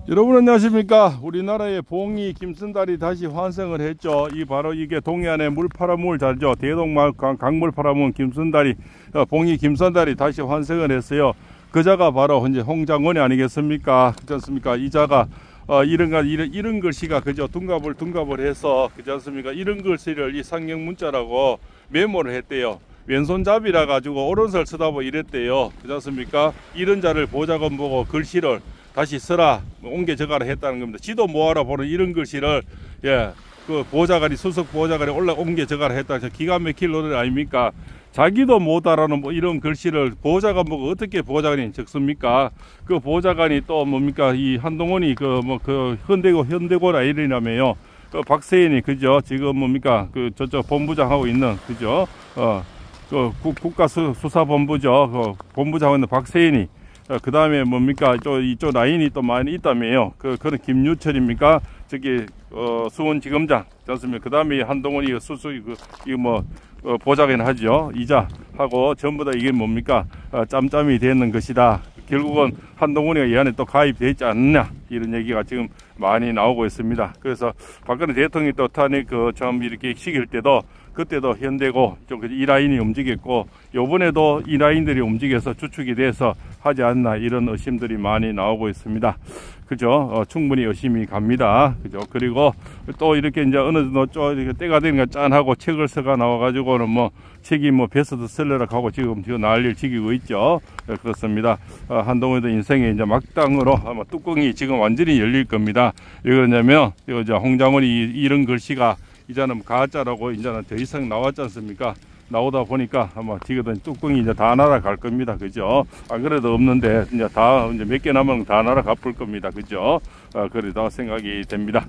여러분 안녕하십니까. 우리나라의 봉이 김선달이 다시 환생을 했죠. 이 바로 이게 동해안의 물 팔아먹을 자리죠. 대동마을 강물 팔아먹은 김선달이 봉이 김선달이 다시 환생을 했어요. 그자가 바로 이제 홍장원이 아니겠습니까? 그렇지 않습니까? 이자가 이런 글씨가 그저 둔갑을 해서 그렇지 않습니까? 이런 글씨를 이 상형 문자라고 메모를 했대요. 왼손잡이라 가지고 오른손을 쓰다보 이랬대요. 그렇지 않습니까? 이런 자를 보자건 보고 글씨를 다시 써라, 옮겨 적어라 했다는 겁니다. 지도 모아라 보는 이런 글씨를 그 보좌관이 수석 보좌관이 옮겨 적어라 했다. 기가 막힐 노래 아닙니까? 자기도 못 알아는 뭐 이런 글씨를 보좌관 보고 어떻게 보좌관이 적습니까? 그 보좌관이 또 뭡니까? 이 한동훈이 그 현대고 아이리라며요. 그 박세인이 그죠? 지금 뭡니까? 그 저쪽 본부장 하고 있는 그죠? 그 국가수사본부죠. 그 본부장 하고 있는 박세인이. 그 다음에 뭡니까? 이쪽 라인이 또 많이 있다며요. 그런 김유철입니까? 저기, 수원지검장. 잖습니까? 그 다음에 한동훈이 보좌관 하죠. 이자하고 전부 다 이게 뭡니까? 짬짬이 되는 것이다. 결국은 한동훈이가 이 안에 또 가입되어 있지 않느냐. 이런 얘기가 지금 많이 나오고 있습니다. 그래서 박근혜 대통령이 또 탄핵 처음 이렇게 시킬 때도 그때도 현대고 이 라인이 움직였고 요번에도 이 라인들이 움직여서 주축이 돼서 하지 않나 이런 의심들이 많이 나오고 있습니다. 그죠? 충분히 의심이 갑니다. 그죠? 그리고 또 이렇게 이제 어느 정도 좀 이렇게 때가 되니까 짠하고 책을 써가 나와가지고는 책이 베스트셀러라 하고 지금 난리를 지기고 있죠. 그렇습니다. 한동훈도 인생의 이제 막당으로 아마 뚜껑이 지금 완전히 열릴 겁니다. 왜 그러냐면 홍장원이 이런 글씨가 이제는 가짜라고 이제는 더 이상 나왔지 않습니까? 나오다 보니까 아마 지금 뚜껑이 이제 다 날아갈 겁니다. 그죠? 안 그래도 없는데 이제 몇 개 남으면 다 날아갈 겁니다. 그죠? 그러다 생각이 됩니다.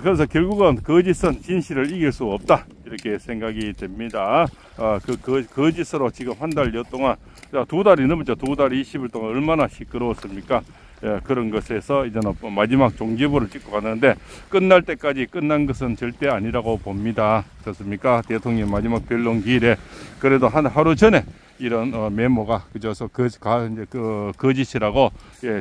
그래서 결국은 거짓은 진실을 이길 수 없다. 이렇게 생각이 됩니다. 거짓으로 지금 한 달여 동안, 2달이 넘었죠. 2달 20일 동안 얼마나 시끄러웠습니까? 그런 것에서 이제는 마지막 종지부를 찍고 가는데 끝날 때까지 끝난 것은 절대 아니라고 봅니다. 그렇습니까? 대통령 마지막 변론기일에 그래도 하루 전에 이런 메모가 그저서 거짓이라고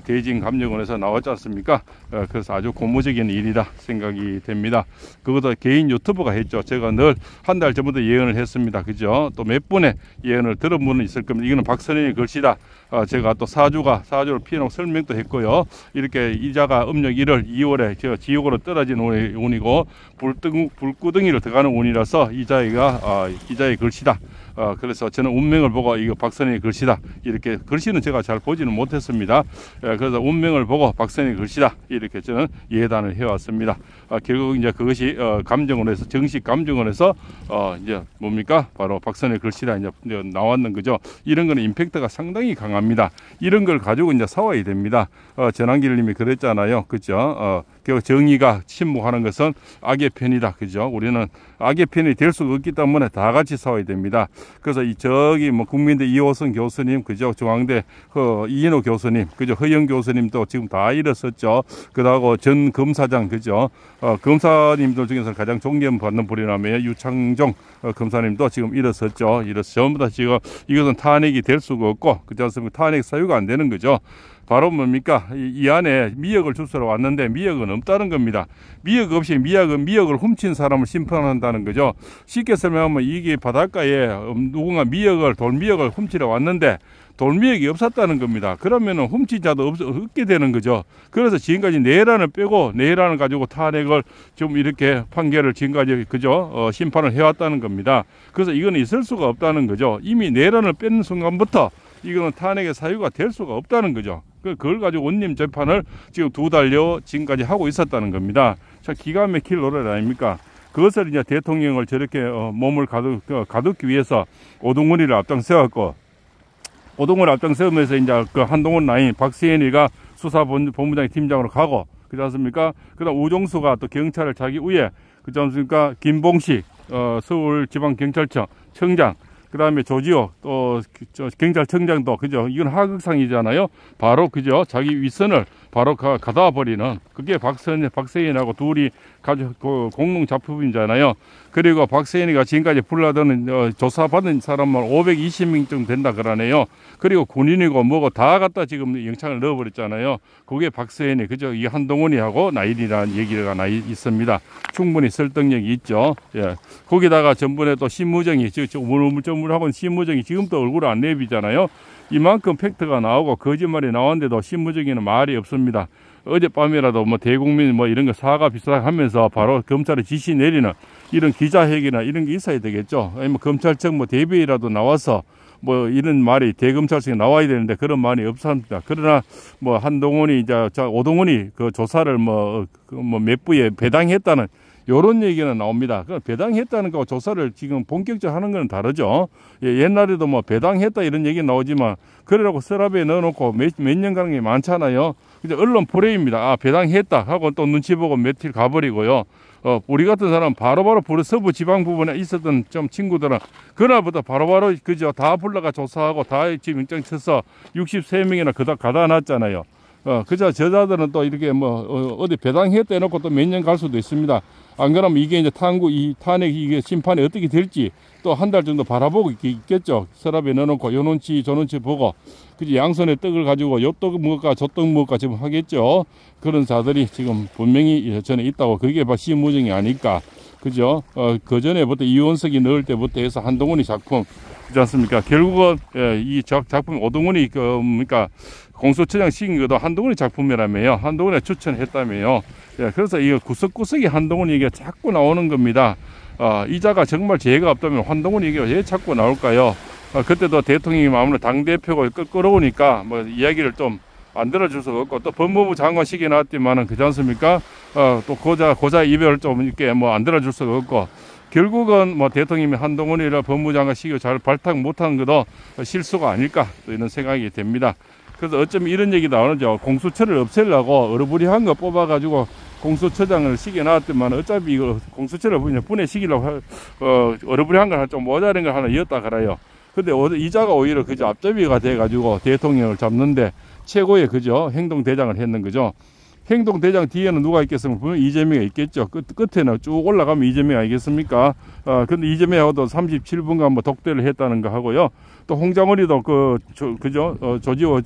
대진감정원에서 나왔지 않습니까? 그래서 아주 고무적인 일이다 생각이 됩니다. 그것도 개인 유튜브가 했죠. 제가 늘 한 달 전부터 예언을 했습니다. 그죠? 또 몇 분의 예언을 들은 분은 있을 겁니다. 이거는 박선현의 글씨다. 제가 또 사주를 피해놓고 설명도 했고요. 이렇게 이자가 음력 1월 2월에 지옥으로 떨어진 운이고 불구덩이로 들어가는 운이라서 이자의 글씨다. 그래서 저는 운명을 보고 이거 박선현의 글씨다. 이렇게 글씨는 제가 잘 보지는 못했습니다. 그래서 운명을 보고 박선현의 글씨다. 이렇게 저는 예단을 해왔습니다. 결국 이제 그것이 감정원에서 정식 감정원에서 이제 뭡니까? 바로 박선현의 글씨다 이제 나왔는 거죠. 이런 거는 임팩트가 상당히 강합니다. 이런 걸 가지고 이제 싸워야 됩니다. 전한길님이 그랬잖아요. 그죠? 정의가 침묵하는 것은 악의 편이다. 그죠? 우리는 악의 편이 될 수가 없기 때문에 다 같이 싸워야 됩니다. 그래서 국민대 이호선 교수님, 그죠? 중앙대 이인호 교수님, 그죠? 허영 교수님도 지금 다 일어섰죠. 그러고 전 검사장, 그죠? 검사님들 중에서 가장 존경받는 분이라며 유창종 검사님도 지금 일어섰죠. 전부 다 지금 이것은 탄핵이 될 수가 없고, 그렇지 않습니까? 탄핵 사유가 안 되는 거죠. 바로 뭡니까? 이 안에 미역을 주스러 왔는데 미역은 없다는 겁니다. 미역 없이 미역을 훔친 사람을 심판한다는 거죠. 쉽게 설명하면 이게 바닷가에 누군가 돌미역을 훔치러 왔는데 돌미역이 없었다는 겁니다. 그러면은 훔친 자도 없게 되는 거죠. 그래서 지금까지 내란을 빼고 내란을 가지고 탄핵을 좀 이렇게 판결을 지금까지 그죠? 심판을 해왔다는 겁니다. 그래서 이거는 있을 수가 없다는 거죠. 이미 내란을 뺀 순간부터 이거는 탄핵의 사유가 될 수가 없다는 거죠. 그걸 가지고 원님 재판을 지금 2달여 지금까지 하고 있었다는 겁니다. 참 기가 막힐 노래 아닙니까? 그것을 이제 대통령을 저렇게 몸을 가두기 위해서 오동훈이를 앞장세웠고, 오동훈을 앞장세우면서 이제 그 한동훈 라인 박세인이가 수사본부장 팀장으로 가고, 그렇지 않습니까? 그다음 우종수가 또 경찰을 자기 위에, 그렇지 않습니까? 김봉식 서울지방경찰청 청장, 그 다음에 조지호 또 경찰청장도 그죠? 이건 하극상이잖아요. 바로 그죠? 자기 윗선을 바로 가다 버리는 그게 박세인하고 둘이 공동 작품이잖아요. 그리고 박세인이가 지금까지 불러드는 조사받은 사람만 520명쯤 된다 그러네요. 그리고 군인이고 뭐고 다 갖다 지금 영창을 넣어버렸잖아요. 그게 박세인이 그죠? 이 한동훈이하고 나일이라는 얘기가 있습니다. 충분히 설득력이 있죠. 예. 거기다가 전번에 또 신무정이 우물쭈물하고 신무정이 지금도 얼굴을 안 내비잖아요. 이만큼 팩트가 나오고 거짓말이 나왔는데도 신무정이는 말이 없습니다. 어젯밤이라도 뭐 대국민 뭐 이런 거 사과 비슷하게 하면서 바로 검찰에 지시 내리는 이런 기자회견이나 이런 게 있어야 되겠죠. 아니면 검찰청 뭐 대비라도 나와서 뭐 이런 말이 대검찰청에 나와야 되는데 그런 말이 없습니다. 그러나 뭐 한동훈이 이제 오동훈이 그 조사를 몇 부에 배당했다는 요런 얘기는 나옵니다. 그 배당했다는 거 조사를 지금 본격적으로 하는 건 다르죠. 예, 옛날에도 뭐 배당했다 이런 얘기 나오지만 그러라고 서랍에 넣어놓고 몇 년간 게 많잖아요. 이제 언론 프레임입니다. 아, 배당했다 하고 또 눈치 보고 며칠 가버리고요. 우리 같은 사람 바로바로 서부 지방 부분에 있었던 좀 친구들은 그날부터 바로바로 그죠 다 불러가 조사하고 다 지금 영장 쳐서 63명이나 가다 놨잖아요. 그저 저자들은 또 이렇게 어디 배당했다 해놓고 또 몇 년 갈 수도 있습니다. 안 그러면 이게 이제 탄핵 이게 심판이 어떻게 될지 또 한 달 정도 바라보고 있겠죠. 서랍에 넣어놓고 요 눈치 저 눈치 보고 그지 양손에 떡을 가지고 요 떡 먹을까 저 떡 먹을까 지금 하겠죠. 그런 자들이 지금 분명히 전에 있다고 그게 바로 신무정이 아닐까. 그죠? 그 전에부터 이원석이 넣을 때부터 해서 한동훈이 작품 그렇지 않습니까? 결국은 이 작품 오동훈이 그러니까 공소처장 시킨 것도 한동훈이 작품이라며요. 한동훈이 추천했다며요. 예, 그래서 이거 구석구석이 한동훈 얘기가 자꾸 나오는 겁니다. 이자가 정말 죄가 없다면 한동훈 얘기가 왜 자꾸 나올까요? 그때도 대통령이 아무래도 당대표가 끌어오니까 뭐 이야기를 좀 안 들어줄 수가 없고 또 법무부 장관 시기에 나왔지만은 그렇지 않습니까? 또 고자 이별을 좀 이렇게 뭐 안 들어줄 수가 없고 결국은 뭐 대통령이 한동훈이라 법무부 장관 시기를 잘 발탁 못한 것도 실수가 아닐까 이런 생각이 됩니다. 그래서 어쩌면 이런 얘기 나오는죠. 공수처를 없애려고 어르부리한 거 뽑아가지고 공수처장을 시기에 나왔더만 어차피 이거 공수처를 분해시키려고 어르부리한 걸 좀 모자란 걸 하나 이었다 그래요. 근데 이자가 오히려 그저 앞잡이가 돼가지고 대통령을 잡는데 최고의 그죠 행동대장을 했는 거죠. 행동대장 뒤에는 누가 있겠습니까? 분명 이재명이 있겠죠. 끝에는 쭉 올라가면 이재명 아니겠습니까? 근데 이재명하고도 37분간 뭐 독대를 했다는 거 하고요. 또 홍장원이도 조지호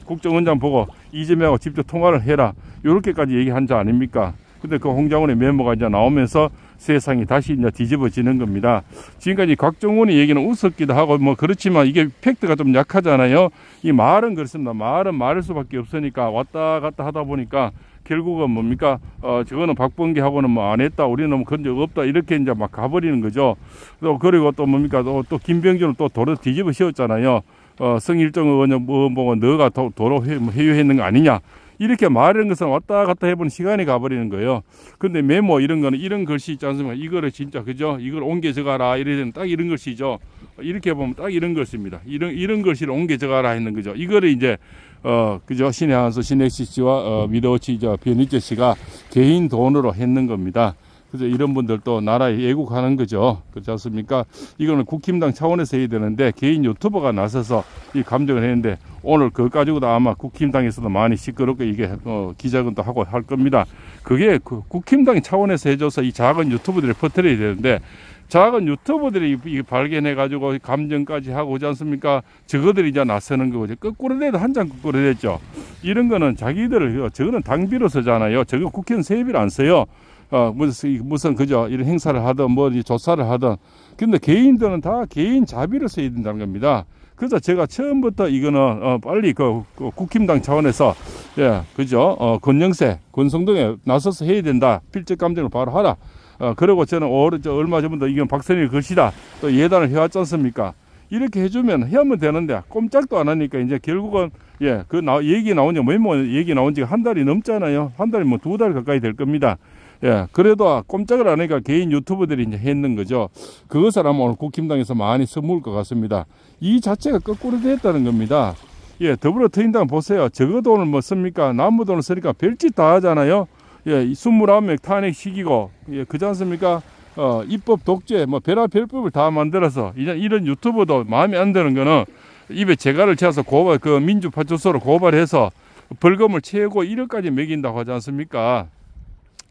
국정원장 보고 이재명하고 직접 통화를 해라. 요렇게까지 얘기한 자 아닙니까? 근데 그 홍장원의 메모가 이제 나오면서 세상이 다시 이제 뒤집어지는 겁니다. 지금까지 곽정원이 얘기는 웃었기도 하고 뭐 그렇지만 이게 팩트가 좀 약하잖아요. 이 말은 그렇습니다. 말은 말할 수밖에 없으니까 왔다 갔다 하다 보니까 결국은 뭡니까? 저거는 박범계하고는 뭐 안 했다. 우리는 뭐 그런 적 없다. 이렇게 이제 막 가버리는 거죠. 또 그리고 또 뭡니까? 또 김병준은 또 도로 뒤집어 씌웠잖아요. 성일정 의원 뭐 너가 도로 회유했는 거 아니냐. 이렇게 말하는 것은 왔다 갔다 해보는 시간이 가버리는 거예요. 근데 메모 이런 거는 이런 글씨 있지 않습니까? 이거를 진짜 그죠? 이걸 옮겨 적어라. 이래는 딱 이런 글씨죠. 이렇게 보면 딱 이런 글씨입니다. 이런 글씨를 옮겨 적어라 했는 거죠. 이거를 이제 그죠? 신의 한수 신혜씨 씨와 미더워치 변희재 씨가 개인 돈으로 했는 겁니다. 그래서 이런 분들도 나라에 애국하는 거죠. 그렇지 않습니까? 이거는 국힘당 차원에서 해야 되는데 개인 유튜버가 나서서 이 감정을 했는데 오늘 그거 가지고도 아마 국힘당에서도 많이 시끄럽게 이게 기자회견도 하고 할 겁니다. 그게 국힘당 차원에서 해줘서 이 작은 유튜버들이 퍼뜨려야 되는데 작은 유튜버들이 발견해가지고 감정까지 하고 오지 않습니까? 저거들이 이제 나서는 거죠. 거꾸로 돼도 한 장 거꾸로 됐죠. 이런 거는 자기들, 저거는 당비로 쓰잖아요. 저거 국회는 세비를 안 써요. 무슨 그죠? 이런 행사를 하든 뭐 조사를 하든. 근데 개인들은 다 개인 자비를 써야 된다는 겁니다. 그래서 제가 처음부터 이거는 빨리 국힘당 차원에서 그죠? 권영세, 권성동에 나서서 해야 된다. 필적 감정을 바로 하라. 그리고 저는 얼마 전부터 이건 박선일 것이다. 또 예단을 해왔지 않습니까? 이렇게 해주면 해야면 되는데 꼼짝도 안 하니까 이제 결국은 얘기 나온 지 얘기 나온 지가 한 달이 넘잖아요. 한 달이 뭐 2달 가까이 될 겁니다. 그래도 꼼짝을 안 하니까 개인 유튜버들이 이제 했는 거죠. 그것을 아마 오늘 국힘당에서 많이 써먹을 것 같습니다. 이 자체가 거꾸로 됐다는 겁니다. 더불어민주당 보세요. 저거 돈을 뭐 씁니까? 남부 돈을 쓰니까 별짓 다 하잖아요. 29명 탄핵 시키고, 그렇지 않습니까? 입법 독재, 별법을 다 만들어서, 이제 이런 유튜버도 마음에 안 드는 거는 입에 재갈을 채워서 민주파출소로 고발해서 벌금을 최고 1억까지 매긴다고 하지 않습니까?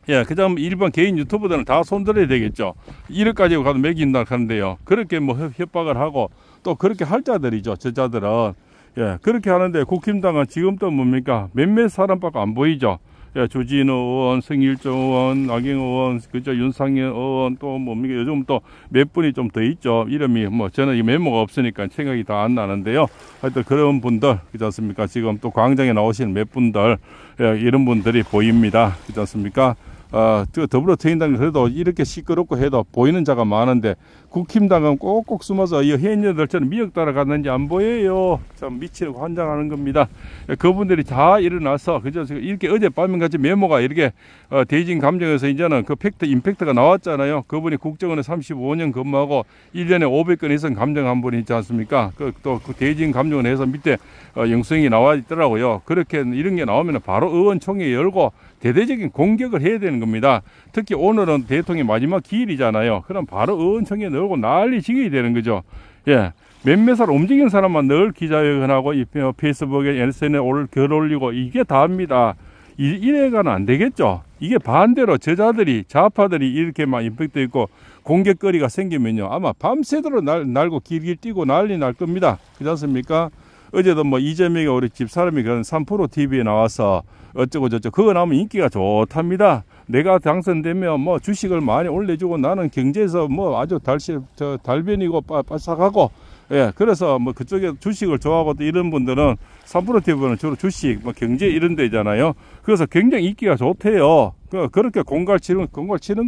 예, 그다음 일반 개인 유튜버들은 다 손들어야 되겠죠. 1억까지 가도 매긴다 하는데요. 그렇게 뭐 협박을 하고 또 그렇게 할 자들이죠. 저자들은. 예, 그렇게 하는데 국힘당은 지금 또 뭡니까? 몇몇 사람밖에 안 보이죠. 예, 주진우 의원, 성일종 의원, 나경 의원, 그죠? 윤상현 의원 또 뭡니까? 요즘 또 몇 분이 좀 더 있죠. 이름이 뭐 저는 이 메모가 없으니까 생각이 다 안 나는데요. 하여튼 그런 분들, 그렇지 않습니까? 지금 또 광장에 나오시는 몇 분들, 예, 이런 분들이 보입니다. 그렇지 않습니까? 더불어민주당이 그래도 이렇게 시끄럽고 해도 보이는 자가 많은데 국힘당은 꼭꼭 숨어서 이 해인녀들처럼 미역 따라갔는지 안 보여요. 참 미치고 환장하는 겁니다. 그분들이 다 일어나서 그저 이렇게 어젯밤에 같이 메모가 이렇게 대진 감정에서 이제는 그 팩트 임팩트가 나왔잖아요. 그분이 국정원에 35년 근무하고 1년에 500건 이상 감정한 분이 있지 않습니까? 또 그 대진 감정원에서 밑에 영수증이 나와 있더라고요. 그렇게 이런 게 나오면 바로 의원총회 열고 대대적인 공격을 해야 되는 겁니다. 특히 오늘은 대통령의 마지막 기일이잖아요. 그럼 바로 의원총회 넣고 난리 지게 되는 거죠. 예. 몇몇을 움직이는 사람만 늘 기자회견하고 페이스북에 SNS에 글 올리고 이게 다입니다. 이래가는 안 되겠죠. 이게 반대로 저자들이 좌파들이 이렇게 막 임팩트 있고 공격거리가 생기면요 아마 밤새도록 날고 길길 뛰고 난리 날 겁니다. 그렇지 않습니까? 어제도 뭐 이재명이 우리 집사람이 그런 3프로 TV에 나와서 어쩌고 저쩌고 그거 나오면 인기가 좋답니다. 내가 당선되면 뭐 주식을 많이 올려주고 나는 경제에서 뭐 아주 달변이고 빠삭하고 예, 그래서 뭐 그쪽에 주식을 좋아하고 또 이런 분들은 3프로 TV는 주로 주식, 뭐 경제 이런 데잖아요. 그래서 굉장히 인기가 좋대요. 그렇게 공갈 치는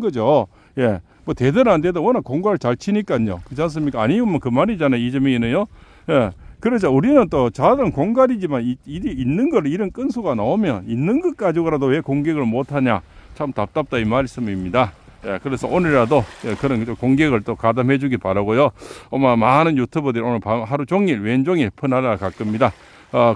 거죠. 예, 뭐 되든 안 되든 워낙 공갈 잘 치니까요. 그렇지 않습니까? 아니면 뭐 그 말이잖아요. 이재명이는요. 예. 그래서 우리는 또 자들은 공갈이지만 있는 걸 이런 건수가 나오면 있는 것 가지고라도 왜 공격을 못하냐 참 답답다 이 말씀입니다. 예, 그래서 오늘이라도 그런 공격을 또 가담해 주기 바라고요. 아마 많은 유튜버들이 오늘 하루 종일 왼종일 퍼나라 갈 겁니다.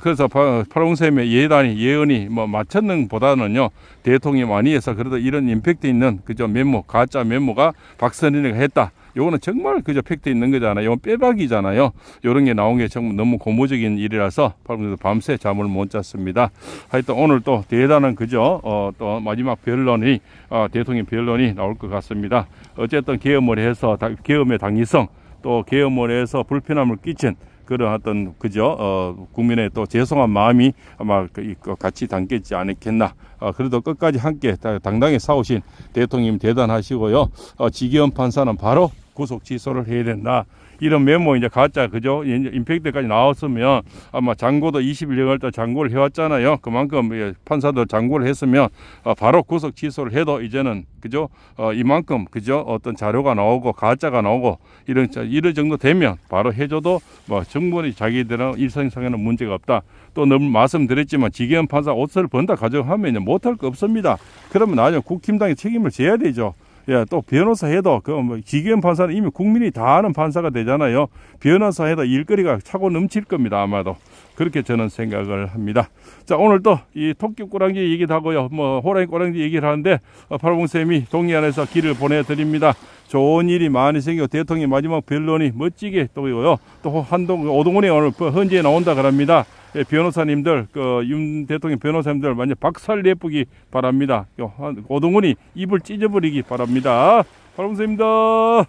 그래서 파랑샘의 예언이 뭐 맞췄는 보다는요 대통령이 많이 해서 그래도 이런 임팩트 있는 그저 메모 가짜 메모가 박선인이가 했다. 요거는 정말 그저 팩트 있는 거잖아요. 이건 빼박이잖아요. 요런 게 나온 게 정말 너무 고무적인 일이라서 밤새 잠을 못 잤습니다. 하여튼 오늘 또 대단한 그저 또 마지막 변론이 대통령 변론이 나올 것 같습니다. 어쨌든 계엄을 해서 계엄의 당위성 또 계엄을 해서 불편함을 끼친 그런 어떤 그저 국민의 또 죄송한 마음이 아마 같이 담겠지 않겠나. 그래도 끝까지 함께 당당히 싸우신 대통령님 대단하시고요. 지기현 판사는 바로 구속 취소를 해야 된다. 이런 메모 이제 가짜 그죠? 임팩트까지 나왔으면 아마 장고도 20일 때 장고를 해왔잖아요. 그만큼 판사들 장고를 했으면 바로 구속 취소를 해도 이제는 그죠? 이만큼 그죠? 어떤 자료가 나오고 가짜가 나오고 이런 정도 되면 바로 해줘도 뭐 충분히 자기들은 일상생활에는 문제가 없다. 또 너무 말씀드렸지만 지기현 판사 옷을 번다 가정하면 못할 거 없습니다. 그러면 나중에 국힘당이 책임을 져야 되죠. 예, 또 변호사 해도 지기현 판사는 이미 국민이 다 아는 판사가 되잖아요. 변호사 해도 일거리가 차고 넘칠 겁니다. 아마도 그렇게 저는 생각을 합니다. 자, 오늘 또 이 토끼 꼬랑지 얘기도 하고요. 뭐 호랑이 꼬랑지 얘기를 하는데 파랑샘이 동해안에서 길을 보내드립니다. 좋은 일이 많이 생겨 대통령 마지막 변론이 멋지게 또요. 또 오동훈이 오늘 헌재에 나온다 그럽니다. 예, 변호사님들, 윤 대통령 변호사님들 완전 박살 내쁘기 바랍니다. 오동훈이 입을 찢어버리기 바랍니다. 파랑샘입니다.